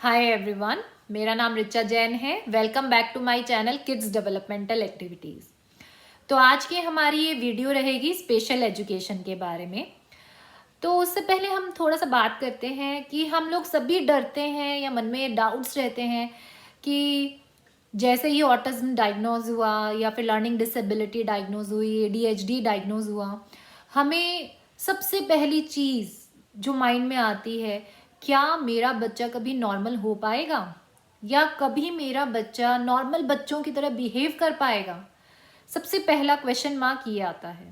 Hi everyone, मेरा नाम रिचा जैन है। Welcome back to my channel kids developmental activities. तो आज की हमारी ये वीडियो रहेगी स्पेशल एजुकेशन के बारे में। तो उससे पहले हम थोड़ा सा बात करते हैं कि हम लोग सभी डरते हैं या मन में डाउट्स रहते हैं कि जैसे ही ऑटिज्म डायग्नोज हुआ या फिर लर्निंग डिसेबिलिटी डायग्नोज हुई, एडीएचडी डायग्नोज हुआ, हमें सबसे पहली चीज़ जो माइंड में आती है, क्या मेरा बच्चा कभी नॉर्मल हो पाएगा या कभी मेरा बच्चा नॉर्मल बच्चों की तरह बिहेव कर पाएगा। सबसे पहला क्वेश्चन मार्क ये आता है।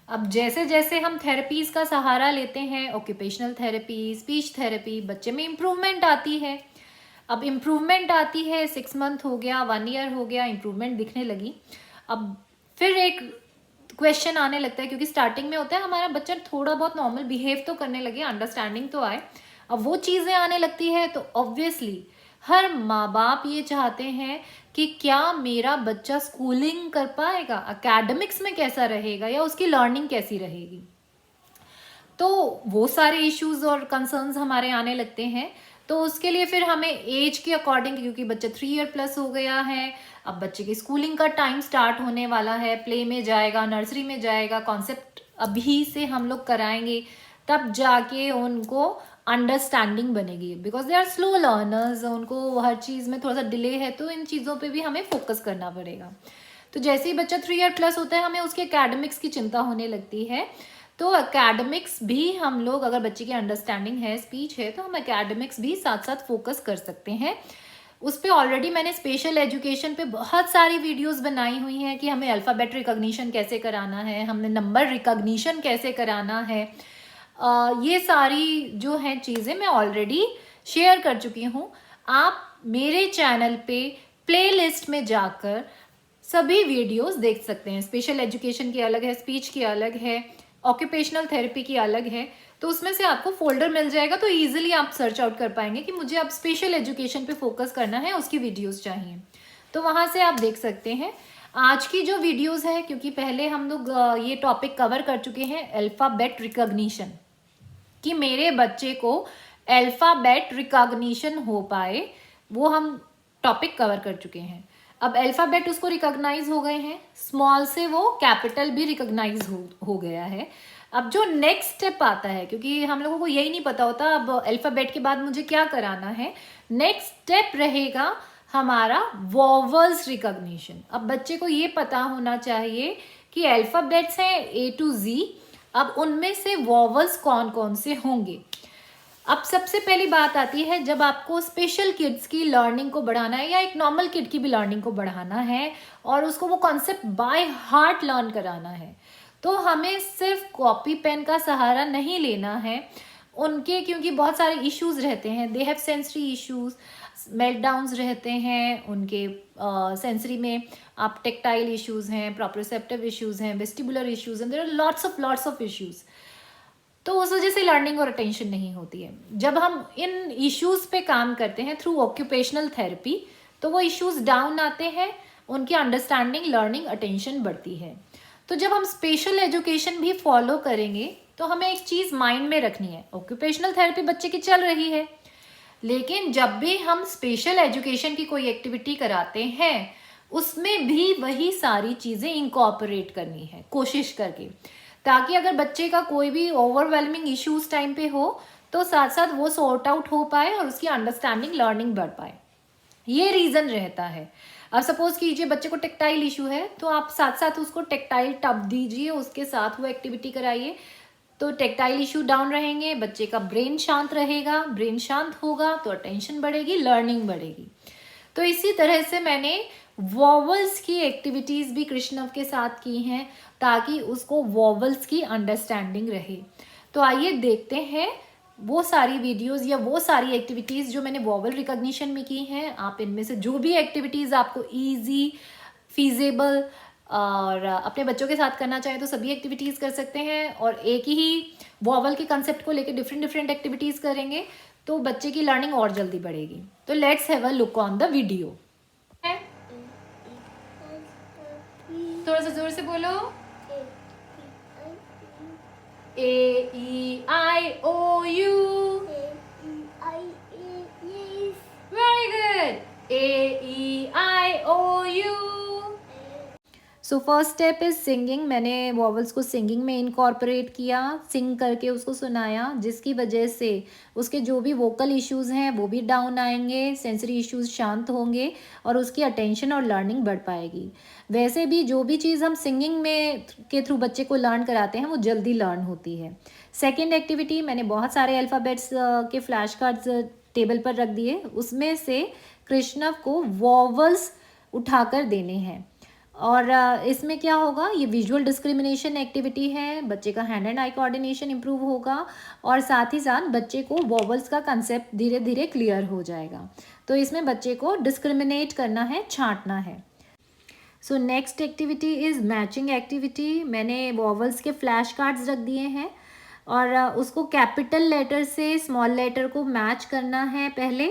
अब जैसे जैसे हम थेरेपीज़ का सहारा लेते हैं, ऑक्यूपेशनल थेरेपी, स्पीच थेरेपी, बच्चे में इम्प्रूवमेंट आती है। अब इम्प्रूवमेंट आती है, 6 मंथ हो गया, 1 ईयर हो गया, इम्प्रूवमेंट दिखने लगी। अब फिर एक क्वेश्चन आने लगता है, क्योंकि स्टार्टिंग में होता है हमारा बच्चा थोड़ा बहुत नॉर्मल बिहेव तो करने लगे, अंडरस्टैंडिंग तो आए। अब वो चीज़ें आने लगती है तो ऑब्वियसली हर माँ बाप ये चाहते हैं कि क्या मेरा बच्चा स्कूलिंग कर पाएगा, एकेडमिक्स में कैसा रहेगा या उसकी लर्निंग कैसी रहेगी। तो वो सारे इश्यूज और कंसर्न्स हमारे आने लगते हैं। तो उसके लिए फिर हमें एज के अकॉर्डिंग, क्योंकि बच्चा 3 ईयर प्लस हो गया है, अब बच्चे की स्कूलिंग का टाइम स्टार्ट होने वाला है, प्ले में जाएगा, नर्सरी में जाएगा, कॉन्सेप्ट अभी से हम लोग कराएंगे, तब जाके उनको अंडरस्टैंडिंग बनेगी। Because they are slow learners, उनको हर चीज़ में थोड़ा सा डिले है, तो इन चीज़ों पे भी हमें फोकस करना पड़ेगा। तो जैसे ही बच्चा 3 ईयर प्लस होता है, हमें उसके एकेडमिक्स की चिंता होने लगती है। तो एकेडमिक्स भी हम लोग, अगर बच्चे की अंडरस्टैंडिंग है, स्पीच है, तो हम एकेडमिक्स भी साथ साथ फोकस कर सकते हैं। उस पर ऑलरेडी मैंने स्पेशल एजुकेशन पे बहुत सारी वीडियोस बनाई हुई हैं कि हमें अल्फ़ाबेट रिकॉग्निशन कैसे कराना है, हमने नंबर रिकॉग्निशन कैसे कराना है। ये सारी जो हैं चीज़ें मैं ऑलरेडी शेयर कर चुकी हूँ। आप मेरे चैनल पे प्लेलिस्ट में जाकर सभी वीडियोस देख सकते हैं। स्पेशल एजुकेशन की अलग है, स्पीच की अलग है, ऑक्यूपेशनल थेरेपी की अलग है। तो उसमें से आपको फोल्डर मिल जाएगा, तो इजीली आप सर्च आउट कर पाएंगे कि मुझे अब स्पेशल एजुकेशन पे फोकस करना है, उसकी वीडियोस चाहिए, तो वहाँ से आप देख सकते हैं। आज की जो वीडियोस है, क्योंकि पहले हम लोग ये टॉपिक कवर कर चुके हैं, अल्फ़ाबेट रिकॉग्निशन, कि मेरे बच्चे को अल्फ़ाबेट रिकॉग्निशन हो पाए, वो हम टॉपिक कवर कर चुके हैं। अब अल्फ़ाबेट उसको रिकॉग्नाइज हो गए हैं, स्मॉल से वो कैपिटल भी रिकॉग्नाइज हो गया है। अब जो नेक्स्ट स्टेप आता है, क्योंकि हम लोगों को यही नहीं पता होता अब अल्फ़ाबेट के बाद मुझे क्या कराना है, नेक्स्ट स्टेप रहेगा हमारा वॉवल्स रिकॉग्निशन। अब बच्चे को ये पता होना चाहिए कि अल्फ़ाबेट्स हैं A to Z, अब उनमें से वॉवल्स कौन कौन से होंगे। अब सबसे पहली बात आती है, जब आपको स्पेशल किड्स की लर्निंग को बढ़ाना है या एक नॉर्मल किड की भी लर्निंग को बढ़ाना है और उसको वो कॉन्सेप्ट बाय हार्ट लर्न कराना है, तो हमें सिर्फ कॉपी पेन का सहारा नहीं लेना है उनके, क्योंकि बहुत सारे इश्यूज रहते हैं। They have sensory issues, meltdowns रहते हैं उनके सेंसरी में, आप टेक्टाइल इश्यूज हैं, प्रोप्रोसेप्टिव इश्यूज हैं, वेस्टिबुलर इश्यूज हैं, there are lots of issues. तो उस वजह से लर्निंग और अटेंशन नहीं होती है। जब हम इन इश्यूज पे काम करते हैं थ्रू ऑक्यूपेशनल थेरेपी, तो वो इश्यूज डाउन आते हैं, उनकी अंडरस्टैंडिंग, लर्निंग, अटेंशन बढ़ती है। तो जब हम स्पेशल एजुकेशन भी फॉलो करेंगे, तो हमें एक चीज़ माइंड में रखनी है, ऑक्यूपेशनल थेरेपी बच्चे की चल रही है, लेकिन जब भी हम स्पेशल एजुकेशन की कोई एक्टिविटी कराते हैं, उसमें भी वही सारी चीज़ें इंकॉर्पोरेट करनी है कोशिश करके, ताकि अगर बच्चे का कोई भी ओवरवेलमिंग इश्यूज टाइम पे हो, तो साथ साथ वो सॉर्ट आउट हो पाए और उसकी अंडरस्टैंडिंग, लर्निंग बढ़ पाए। ये रीज़न रहता है। अब सपोज कीजिए बच्चे को टेक्टाइल इशू है, तो आप साथ साथ उसको टेक्टाइल टब दीजिए, उसके साथ वो एक्टिविटी कराइए, तो टेक्टाइल इशू डाउन रहेंगे, बच्चे का ब्रेन शांत रहेगा, ब्रेन शांत होगा तो अटेंशन बढ़ेगी, लर्निंग बढ़ेगी। तो इसी तरह से मैंने वॉवल्स की एक्टिविटीज़ भी कृष्णव के साथ की हैं, ताकि उसको वॉवल्स की अंडरस्टैंडिंग रहे। तो आइए देखते हैं वो सारी वीडियोस या वो सारी एक्टिविटीज़ जो मैंने वॉवल रिकॉग्निशन में की हैं। आप इनमें से जो भी एक्टिविटीज़ आपको ईजी, फीजेबल और अपने बच्चों के साथ करना चाहें, तो सभी एक्टिविटीज़ कर सकते हैं, और एक ही वॉवल के कंसेप्ट को लेकर डिफरेंट डिफरेंट एक्टिविटीज़ करेंगे, तो बच्चे की लर्निंग और जल्दी बढ़ेगी। तो let's have a look on the video. थोड़ा सा जोर से बोलो। A E I O U, so first step is singing. मैंने वॉवल्स को सिंगिंग में इनकॉर्पोरेट किया, सिंग करके उसको सुनाया, जिसकी वजह से उसके जो भी वोकल इश्यूज़ हैं वो भी डाउन आएंगे, सेंसरी इश्यूज़ शांत होंगे और उसकी अटेंशन और लर्निंग बढ़ पाएगी। वैसे भी जो भी चीज़ हम सिंगिंग में के थ्रू बच्चे को लर्न कराते हैं वो जल्दी लर्न होती है। सेकेंड एक्टिविटी, मैंने बहुत सारे अल्फ़ाबेट्स के फ्लैश कार्ड्स टेबल पर रख दिए, उसमें से कृष्णव को वॉवल्स उठाकर देने हैं। और इसमें क्या होगा, ये विजुअल डिस्क्रिमिनेशन एक्टिविटी है, बच्चे का hand and eye coordination improve होगा और साथ ही साथ बच्चे को वॉवल्स का कंसेप्ट धीरे धीरे क्लियर हो जाएगा। तो इसमें बच्चे को डिस्क्रिमिनेट करना है, छांटना है। So next activity is matching activity. मैंने वॉवल्स के फ्लैश कार्ड्स रख दिए हैं और उसको कैपिटल लेटर से स्मॉल लेटर को मैच करना है पहले,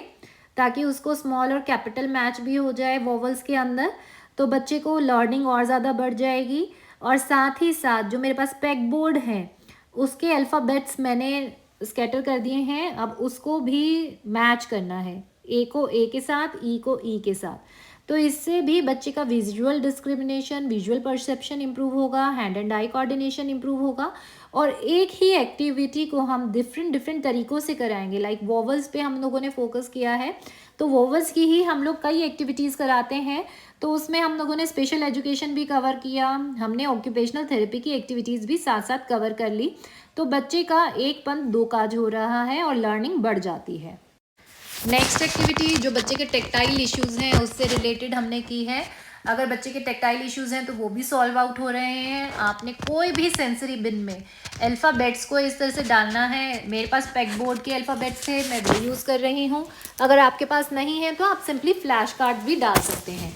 ताकि उसको स्मॉल और कैपिटल मैच भी हो जाए वॉवल्स के अंदर, तो बच्चे को लर्निंग और ज़्यादा बढ़ जाएगी। और साथ ही साथ जो मेरे पास पेग बोर्ड है उसके अल्फ़ाबेट्स मैंने स्कैटर कर दिए हैं, अब उसको भी मैच करना है, ए को ए के साथ, ई को ई के साथ। तो इससे भी बच्चे का visual discrimination, visual perception improve होगा, hand and eye coordination improve होगा। और एक ही एक्टिविटी को हम डिफरेंट तरीक़ों से कराएंगे। लाइक वोवल्स पे हम लोगों ने फोकस किया है, तो वोवल्स की ही हम लोग कई एक्टिविटीज़ कराते हैं। तो उसमें हम लोगों ने स्पेशल एजुकेशन भी कवर किया, हमने ऑक्यूपेशनल थेरेपी की एक्टिविटीज़ भी साथ साथ कवर कर ली। तो बच्चे का एक पंथ दो काज हो रहा है और लर्निंग बढ़ जाती है। नेक्स्ट एक्टिविटी जो बच्चे के टेक्टाइल इश्यूज़ हैं उससे रिलेटेड हमने की है। अगर बच्चे के टेक्टाइल इश्यूज़ हैं तो वो भी सॉल्व आउट हो रहे हैं। आपने कोई भी सेंसरी बिन में अल्फ़ाबेट्स को इस तरह से डालना है। मेरे पास पेग बोर्ड के अल्फ़ाबेट्स थे, मैं वो यूज़ कर रही हूँ। अगर आपके पास नहीं है तो आप सिंपली फ्लैश कार्ड भी डाल सकते हैं।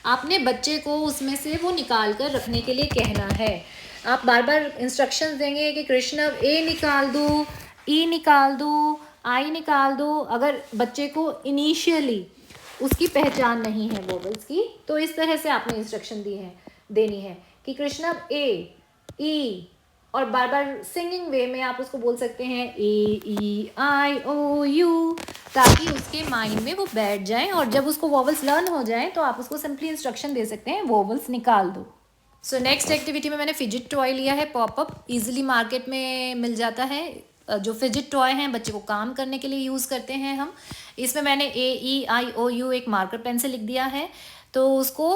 आपने बच्चे को उसमें से वो निकाल कर रखने के लिए कहना है। आप बार बार इंस्ट्रक्शंस देंगे कि कृष्णव ए निकाल दो, ई निकाल दो, आई निकाल दो। अगर बच्चे को इनिशियली उसकी पहचान नहीं है वोवल्स की, तो इस तरह से आपने इंस्ट्रक्शन देनी है कि कृष्णव ए, ई, और बार बार सिंगिंग वे में आप उसको बोल सकते हैं ए, ई, आई, ओ, यू, ताकि उसके माइंड में वो बैठ जाए। और जब उसको वोवल्स लर्न हो जाए तो आप उसको सिंपली इंस्ट्रक्शन दे सकते हैं, वोवल्स निकाल दो। सो नेक्स्ट एक्टिविटी में मैंने फिजिट टॉय लिया है, पॉपअप, इजीली मार्केट में मिल जाता है। जो फिजिट टॉय हैं बच्चे को काम करने के लिए यूज़ करते हैं हम। इसमें मैंने ए, ई, आई, ओ, यू एक मार्कर पेन से लिख दिया है, तो उसको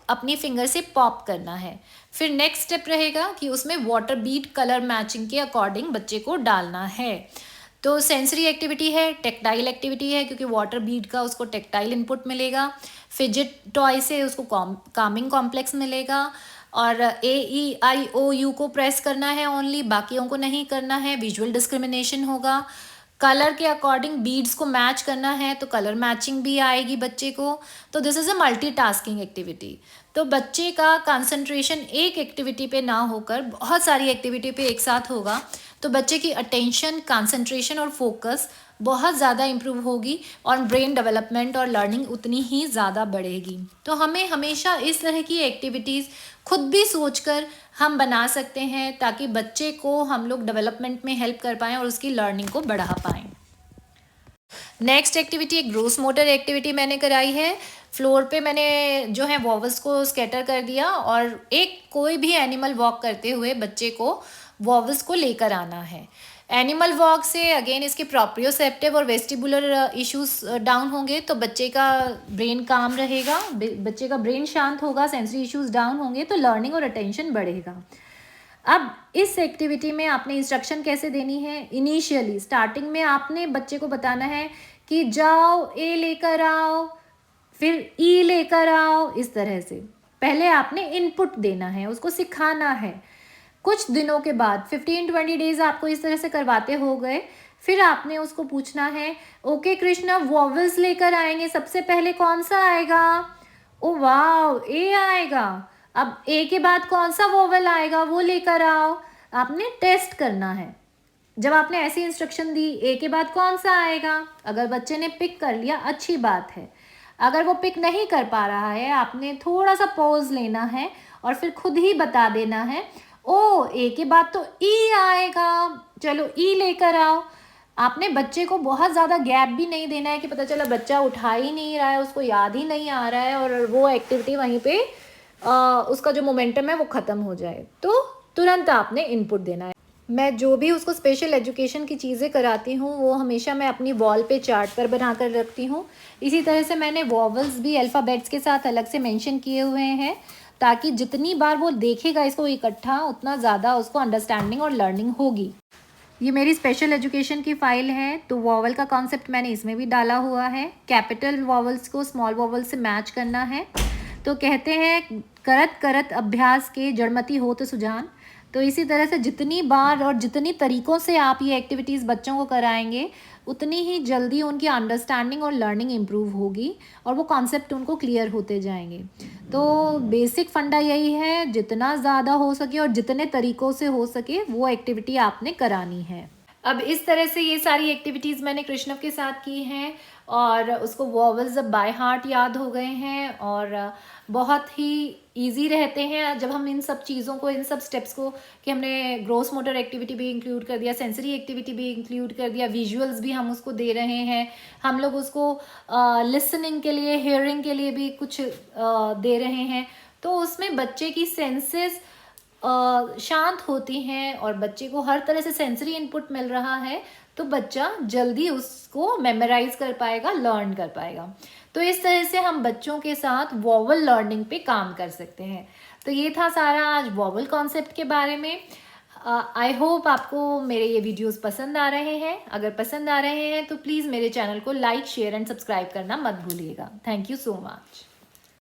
अपनी फिंगर से पॉप करना है। फिर नेक्स्ट स्टेप रहेगा कि उसमें वाटर बीड कलर मैचिंग के अकॉर्डिंग बच्चे को डालना है। तो सेंसरी एक्टिविटी है, टेक्टाइल एक्टिविटी है, क्योंकि वाटर बीड का उसको टेक्टाइल इनपुट मिलेगा। फिजिट टॉय से उसको कामिंग कॉम्प्लेक्स मिलेगा। और ए, ई, आई, ओ, यू को प्रेस करना है ओनली, बाकियों को नहीं करना है, विजुअल डिस्क्रिमिनेशन होगा। कलर के अकॉर्डिंग बीड्स को मैच करना है तो कलर मैचिंग भी आएगी बच्चे को। तो this is a multitasking activity. तो बच्चे का कंसंट्रेशन एक एक्टिविटी पे ना होकर बहुत सारी एक्टिविटी पे एक साथ होगा, तो बच्चे की अटेंशन, कंसंट्रेशन और फोकस बहुत ज़्यादा इम्प्रूव होगी और ब्रेन डेवलपमेंट और लर्निंग उतनी ही ज़्यादा बढ़ेगी। तो हमें हमेशा इस तरह की एक्टिविटीज़ खुद भी सोचकर हम बना सकते हैं, ताकि बच्चे को हम लोग डेवलपमेंट में हेल्प कर पाएँ और उसकी लर्निंग को बढ़ा पाएँ। नेक्स्ट एक्टिविटी एक ग्रोस मोटर एक्टिविटी मैंने कराई है। फ्लोर पे मैंने जो है वॉवल्स को स्कैटर कर दिया और एक कोई भी एनिमल वॉक करते हुए बच्चे को वॉवल्स को लेकर आना है। एनिमल वॉक से अगेन इसके प्रॉप्रियोसेप्टिव और वेस्टिबुलर इश्यूज डाउन होंगे, तो बच्चे का ब्रेन काम रहेगा, बच्चे का ब्रेन शांत होगा, सेंसरी इश्यूज डाउन होंगे, तो लर्निंग और अटेंशन बढ़ेगा। अब इस एक्टिविटी में आपने इंस्ट्रक्शन कैसे देनी है? इनिशियली स्टार्टिंग में आपने बच्चे को बताना है कि जाओ ए लेकर आओ, फिर ई लेकर आओ, इस तरह से पहले आपने इनपुट देना है, उसको सिखाना है। कुछ दिनों के बाद 15-20 डेज आपको इस तरह से करवाते हो गए, फिर आपने उसको पूछना है, ओके कृष्णा वॉवल्स लेकर आएंगे, सबसे पहले कौन सा आएगा? ओ वाओ, ए आएगा। अब ए के बाद कौन सा वोवल आएगा वो लेकर आओ। आपने टेस्ट करना है। जब आपने ऐसी इंस्ट्रक्शन दी, ए के बाद कौन सा आएगा, अगर बच्चे ने पिक कर लिया अच्छी बात है। अगर वो पिक नहीं कर पा रहा है, आपने थोड़ा सा पॉज लेना है और फिर खुद ही बता देना है, ओ ए के बाद तो ई आएगा, चलो ई लेकर आओ। आपने बच्चे को बहुत ज़्यादा गैप भी नहीं देना है कि पता चला बच्चा उठा ही नहीं रहा है, उसको याद ही नहीं आ रहा है और वो एक्टिविटी वहीं पे उसका जो मोमेंटम है वो ख़त्म हो जाए, तो तुरंत आपने इनपुट देना है। मैं जो भी उसको स्पेशल एजुकेशन की चीज़ें कराती हूँ वो हमेशा मैं अपनी वॉल पे चार्ट पर बना कर रखती हूँ। इसी तरह से मैंने वॉवल्स भी अल्फ़ाबेट्स के साथ अलग से मेंशन किए हुए हैं, ताकि जितनी बार वो देखेगा इसको इकट्ठा, उतना ज़्यादा उसको अंडरस्टैंडिंग और लर्निंग होगी। ये मेरी स्पेशल एजुकेशन की फ़ाइल है, तो वॉवल का कॉन्सेप्ट मैंने इसमें भी डाला हुआ है। कैपिटल वॉवल्स को स्मॉल वॉवल से मैच करना है। तो कहते हैं करत करत अभ्यास के जड़मति होत सुजान। तो इसी तरह से जितनी बार और जितनी तरीक़ों से आप ये एक्टिविटीज़ बच्चों को कराएंगे, उतनी ही जल्दी उनकी अंडरस्टैंडिंग और लर्निंग इम्प्रूव होगी और वो कॉन्सेप्ट उनको क्लियर होते जाएंगे। तो बेसिक फंडा यही है, जितना ज़्यादा हो सके और जितने तरीक़ों से हो सके वो एक्टिविटी आपने करानी है। अब इस तरह से ये सारी एक्टिविटीज़ मैंने कृष्णव के साथ की हैं और उसको वॉवल्स अब बाय हार्ट याद हो गए हैं और बहुत ही इजी रहते हैं जब हम इन सब चीज़ों को, इन सब स्टेप्स को, कि हमने ग्रोस मोटर एक्टिविटी भी इंक्लूड कर दिया, सेंसरी एक्टिविटी भी इंक्लूड कर दिया, विजुअल्स भी हम उसको दे रहे हैं, हम लोग उसको लिसनिंग के लिए, हेयरिंग के लिए भी कुछ दे रहे हैं। तो उसमें बच्चे की सेंसेस शांत होती हैं और बच्चे को हर तरह से सेंसरी इनपुट मिल रहा है, तो बच्चा जल्दी उसको मेमोराइज कर पाएगा, लर्न कर पाएगा। तो इस तरह से हम बच्चों के साथ वॉवल लर्निंग पे काम कर सकते हैं। तो ये था सारा आज वॉवल कॉन्सेप्ट के बारे में। आई होप आपको मेरे ये वीडियोस पसंद आ रहे हैं। अगर पसंद आ रहे हैं तो प्लीज़ मेरे चैनल को लाइक, शेयर एंड सब्सक्राइब करना मत भूलिएगा। Thank you so much.